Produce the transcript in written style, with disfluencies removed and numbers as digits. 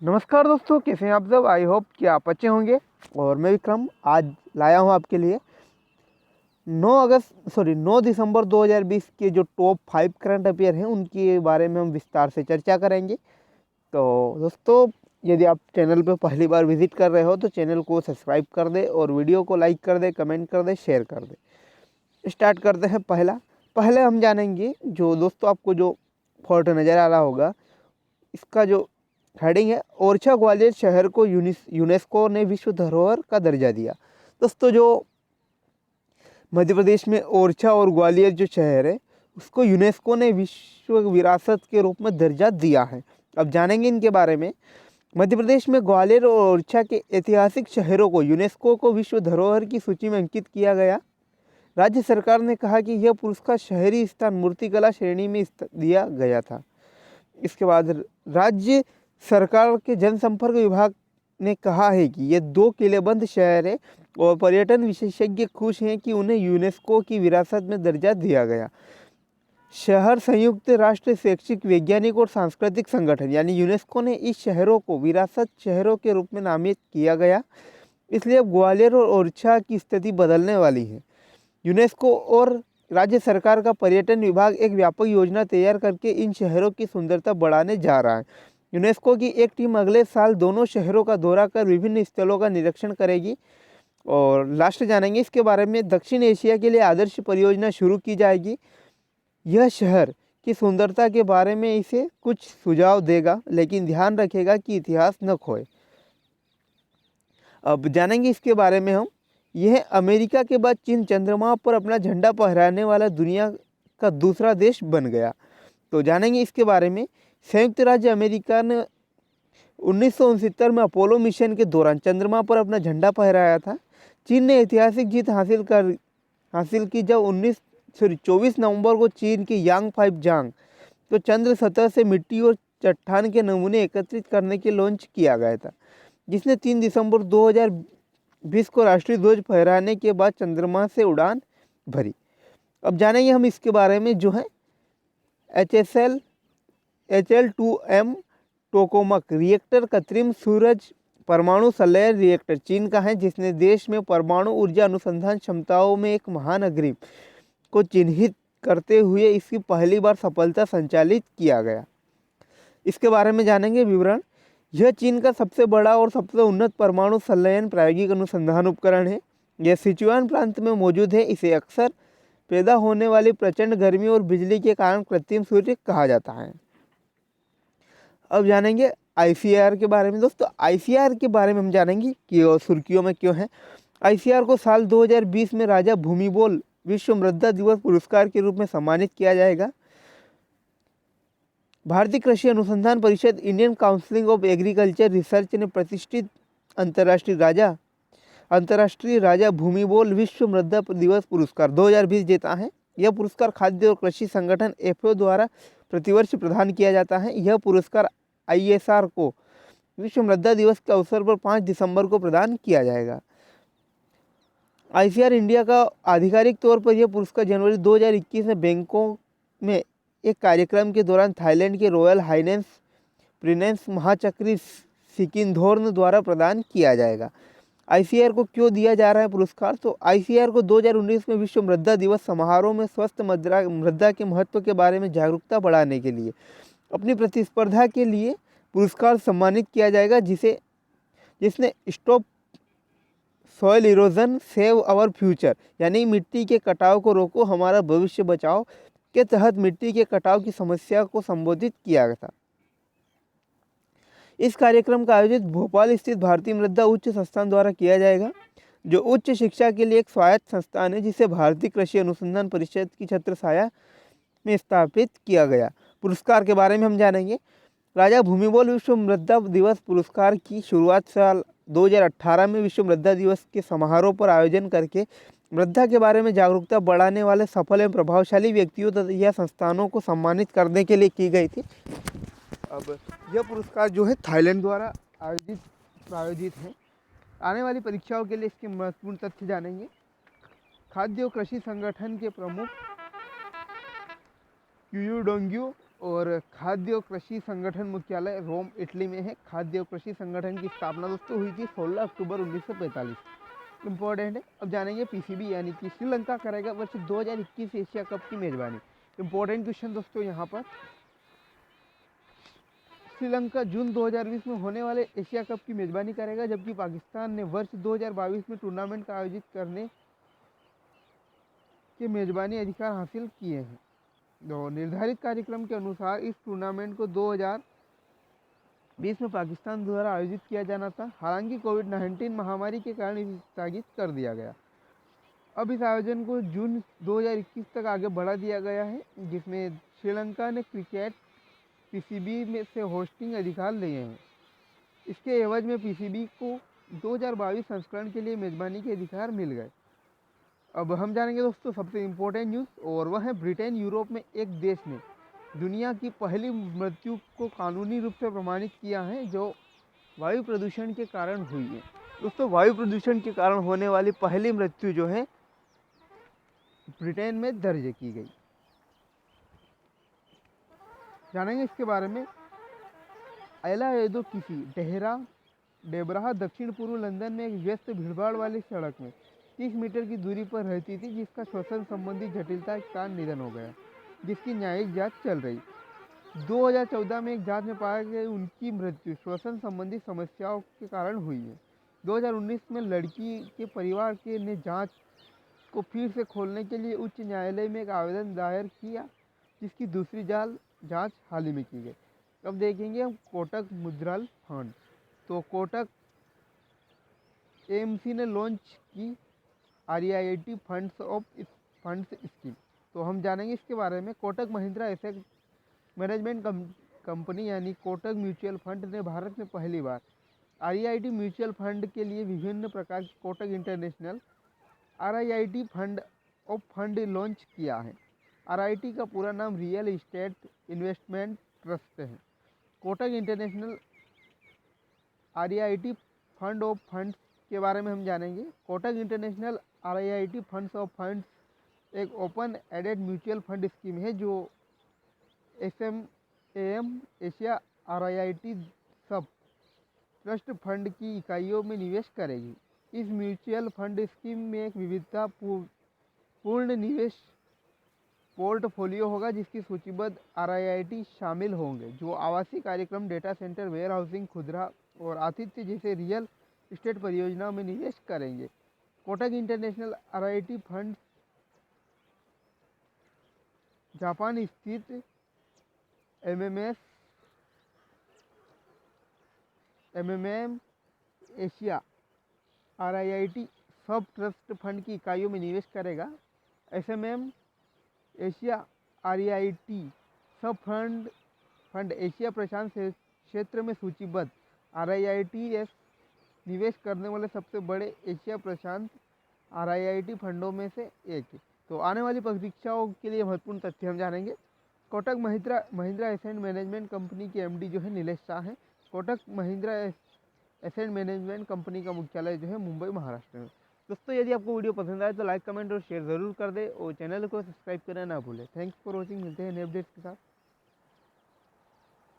नमस्कार दोस्तों, कैसे हैं आप सब। आई होप कि आप अच्छे होंगे। और मैं विक्रम आज लाया हूं आपके लिए 9 दिसंबर 2020 के जो टॉप 5 करंट अफेयर हैं उनके बारे में हम विस्तार से चर्चा करेंगे। तो दोस्तों, यदि आप चैनल पर पहली बार विजिट कर रहे हो तो चैनल को सब्सक्राइब कर दे और वीडियो को लाइक कर दे, कमेंट कर दे, शेयर कर दे। स्टार्ट करते हैं। पहले हम जानेंगे, जो दोस्तों आपको जो फोटो नज़र आ रहा होगा, इसका जो हेडिंग है, ओरछा ग्वालियर शहर को यूनेस्को ने विश्व धरोहर का दर्जा दिया। दोस्तों, जो मध्य प्रदेश में ओरछा और ग्वालियर जो शहर है उसको यूनेस्को ने विश्व विरासत के रूप में दर्जा दिया है। अब जानेंगे इनके बारे में। मध्य प्रदेश में ग्वालियर और ओरछा के ऐतिहासिक शहरों को यूनेस्को को विश्व धरोहर की सूची में अंकित किया गया। राज्य सरकार ने कहा कि यह पुरस्कार शहरी स्थान मूर्तिकला श्रेणी में दिया गया था। इसके बाद राज्य सरकार के जनसंपर्क विभाग ने कहा है कि ये 2 किलेबंद शहर है और पर्यटन विशेषज्ञ खुश हैं कि उन्हें यूनेस्को की विरासत में दर्जा दिया गया। शहर संयुक्त राष्ट्र शैक्षिक, वैज्ञानिक और सांस्कृतिक संगठन यानी यूनेस्को ने इस शहरों को विरासत शहरों के रूप में नामित किया गया। इसलिए अब ग्वालियर और ओरछा की स्थिति बदलने वाली है। यूनेस्को और राज्य सरकार का पर्यटन विभाग एक व्यापक योजना तैयार करके इन शहरों की सुंदरता बढ़ाने जा रहा है। यूनेस्को की एक टीम अगले साल दोनों शहरों का दौरा कर विभिन्न स्थलों का निरीक्षण करेगी। और लास्ट जानेंगे इसके बारे में, दक्षिण एशिया के लिए आदर्श परियोजना शुरू की जाएगी। यह शहर की सुंदरता के बारे में इसे कुछ सुझाव देगा, लेकिन ध्यान रखेगा कि इतिहास न खोए। अब जानेंगे इसके बारे में हम। यह अमेरिका के बाद चीन चंद्रमा पर अपना झंडा फहराने वाला दुनिया का दूसरा देश बन गया। तो जानेंगे इसके बारे में। संयुक्त राज्य अमेरिका ने 1969 में अपोलो मिशन के दौरान चंद्रमा पर अपना झंडा फहराया था। चीन ने ऐतिहासिक जीत हासिल की जब 24 नवंबर को चीन के यांग 5 जांग तो चंद्र सतह से मिट्टी और चट्टान के नमूने एकत्रित करने के लॉन्च किया गया था, जिसने 3 दिसंबर 2020 को राष्ट्रीय ध्वज फहराने के बाद चंद्रमा से उड़ान भरी। अब जानेंगे हम इसके बारे में, जो है HL2M टोकामक रिएक्टर कृत्रिम सूरज परमाणु संलयन रिएक्टर चीन का है, जिसने देश में परमाणु ऊर्जा अनुसंधान क्षमताओं में एक महान अग्रिम को चिन्हित करते हुए इसकी पहली बार सफलता संचालित किया गया। इसके बारे में जानेंगे विवरण। यह चीन का सबसे बड़ा और सबसे उन्नत परमाणु संलयन प्रायोगिक अनुसंधान उपकरण है। यह सिचुआन प्रांत में मौजूद है। इसे अक्सर पैदा होने वाली प्रचंड गर्मी और बिजली के कारण कृत्रिम सूर्य कहा जाता है। अब जानेंगे ICAR के बारे में। दोस्तों, ICAR के बारे में हम जानेंगे कि सुर्खियों में क्यों है। ICAR को साल 2020 में राजा भूमिबोल विश्व मृदा दिवस पुरस्कार के रूप में सम्मानित किया जाएगा। भारतीय कृषि अनुसंधान परिषद, Indian council of agriculture research ने प्रतिष्ठित अंतर्राष्ट्रीय राजा भूमिबोल विश्व मृदा दिवस पुरस्कार 2020 जीता है। यह पुरस्कार खाद्य और कृषि संगठन FAO द्वारा प्रतिवर्ष प्रदान किया जाता है। यह पुरस्कार ISR को विश्व मृदा दिवस के अवसर पर 5 दिसंबर को प्रदान किया जाएगा। ICAR इंडिया का आधिकारिक तौर पर यह पुरस्कार जनवरी 2021 में बैंकॉक में एक कार्यक्रम के दौरान थाईलैंड के रॉयल हाइनेस प्रिंस महाचक्री सिकिंदोर्न द्वारा प्रदान किया जाएगा। ICAR को क्यों दिया जा रहा है पुरस्कार? तो ICAR को 2019 में विश्व मृदा दिवस समारोह में स्वस्थ मृदा के महत्व के बारे में जागरूकता बढ़ाने के लिए अपनी प्रतिस्पर्धा के लिए पुरस्कार सम्मानित किया जाएगा, जिसने stop soil erosion save our future यानी मिट्टी के कटाव को रोको हमारा भविष्य बचाओ के तहत मिट्टी के कटाव की समस्या को संबोधित किया था। इस कार्यक्रम का आयोजित भोपाल स्थित भारतीय मृदा उच्च संस्थान द्वारा किया जाएगा, जो उच्च शिक्षा के लिए एक स्वायत्त संस्थान है, जिसे भारतीय कृषि अनुसंधान परिषद की छत्रछाया में स्थापित किया गया। पुरस्कार के बारे में हम जानेंगे। राजा भूमिबोल विश्व मृदा दिवस पुरस्कार की शुरुआत साल 2018 में विश्व मृदा दिवस के समारोह पर आयोजन करके मृदा के बारे में जागरूकता बढ़ाने वाले सफल एवं प्रभावशाली व्यक्तियों या संस्थानों को सम्मानित करने के लिए की गई थी। अब यह पुरस्कार जो है थाईलैंड द्वारा प्रायोजित है। आने वाली परीक्षाओं के लिए इसके महत्वपूर्ण तथ्य जानेंगे। खाद्य और कृषि संगठन के प्रमुख क्यूयू डोंग्यू और खाद्य और कृषि संगठन मुख्यालय रोम इटली में है। खाद्य और कृषि संगठन की स्थापना दोस्तों हुई थी 16 अक्टूबर 1945। इम्पोर्टेंट है। अब जानेंगे पीसीबी यानी कि श्रीलंका करेगा वर्ष 2021 एशिया कप की मेजबानी। इम्पोर्टेंट क्वेश्चन दोस्तों यहाँ पर, श्रीलंका जून 2020 में होने वाले एशिया कप की मेजबानी करेगा, जबकि पाकिस्तान ने वर्ष 2022 में टूर्नामेंट का आयोजित करने के मेजबानी अधिकार हासिल किए हैं। तो निर्धारित कार्यक्रम के अनुसार इस टूर्नामेंट को 2020 में पाकिस्तान द्वारा आयोजित किया जाना था। हालांकि कोविड-19 महामारी के कारण इसे स्थगित कर दिया गया। अब इस आयोजन को जून 2021 तक आगे बढ़ा दिया गया है, जिसमें श्रीलंका ने क्रिकेट पीसीबी में से होस्टिंग अधिकार लिए हैं। इसके एवज में पीसीबी को 2022 संस्करण के लिए मेजबानी के अधिकार मिल गए। अब हम जानेंगे दोस्तों सबसे इम्पोर्टेंट न्यूज़, और वह है ब्रिटेन यूरोप में एक देश ने दुनिया की पहली मृत्यु को कानूनी रूप से प्रमाणित किया है, जो वायु प्रदूषण के कारण हुई है। दोस्तों वायु प्रदूषण के कारण होने वाली पहली मृत्यु जो है ब्रिटेन में दर्ज की गई। जानेंगे इसके बारे में। एला एदो किसी डेबराह दक्षिण पूर्व लंदन में एक व्यस्त भीड़भाड़ वाली सड़क में 30 मीटर की दूरी पर रहती थी, जिसका श्वसन संबंधी जटिलता के कारण निधन हो गया, जिसकी न्यायिक जांच चल रही। 2014 में एक जांच में पाया गया उनकी मृत्यु श्वसन संबंधी समस्याओं के कारण हुई है। 2019 में लड़की के परिवार के ने जांच को फिर से खोलने के लिए उच्च न्यायालय में एक आवेदन दायर किया, जिसकी दूसरी जांच हाल ही में की गई। अब देखेंगे हम कोटक मुद्रा फंड। तो कोटक एएमसी ने लॉन्च की REIT फंड्स स्कीम। तो हम जानेंगे इसके बारे में। Kotak Mahindra asset management company यानी कोटक म्यूचुअल फंड ने भारत में पहली बार REIT म्यूचुअल फंड के लिए विभिन्न प्रकार के Kotak international REIT fund launch किया है। REIT का पूरा नाम रियल इस्टेट इन्वेस्टमेंट ट्रस्ट है। कोटक इंटरनेशनल REIT फंड्स के बारे में हम जानेंगे। कोटक इंटरनेशनल REIT फंड्स एक open ended mutual fund scheme है, जो SMAM Asia REIT sub trust fund की इकाइयों में निवेश करेगी। इस म्यूचुअल फंड स्कीम में एक विविधता पूर्ण निवेश पोर्टफोलियो होगा, जिसकी सूचीबद्ध REIT शामिल होंगे, जो आवासीय कार्यक्रम, डेटा सेंटर, वेयर हाउसिंग, खुदरा और आतिथ्य जैसे रियल एस्टेट परियोजनाओं में निवेश करेंगे। Kotak international REIT fund Japan स्थित MMM Asia REIT sub trust fund की इकाइयों में निवेश करेगा। SMM एशिया REIT सब फंड एशिया प्रशांत क्षेत्र में सूचीबद्ध REITs निवेश करने वाले सबसे बड़े एशिया प्रशांत REIT फंडों में से एक है। तो आने वाली परीक्षाओं के लिए महत्वपूर्ण तथ्य हम जानेंगे। Kotak Mahindra asset management company के MD जो है नीलेश शाह हैं। Kotak Mahindra asset management company का मुख्यालय जो है मुंबई, महाराष्ट्र में। दोस्तों यदि आपको वीडियो पसंद आए तो लाइक, कमेंट और शेयर ज़रूर कर दें, और चैनल को सब्सक्राइब करना ना भूलें। Thanks for watching. मिलते हैं नए अपडेट्स के साथ।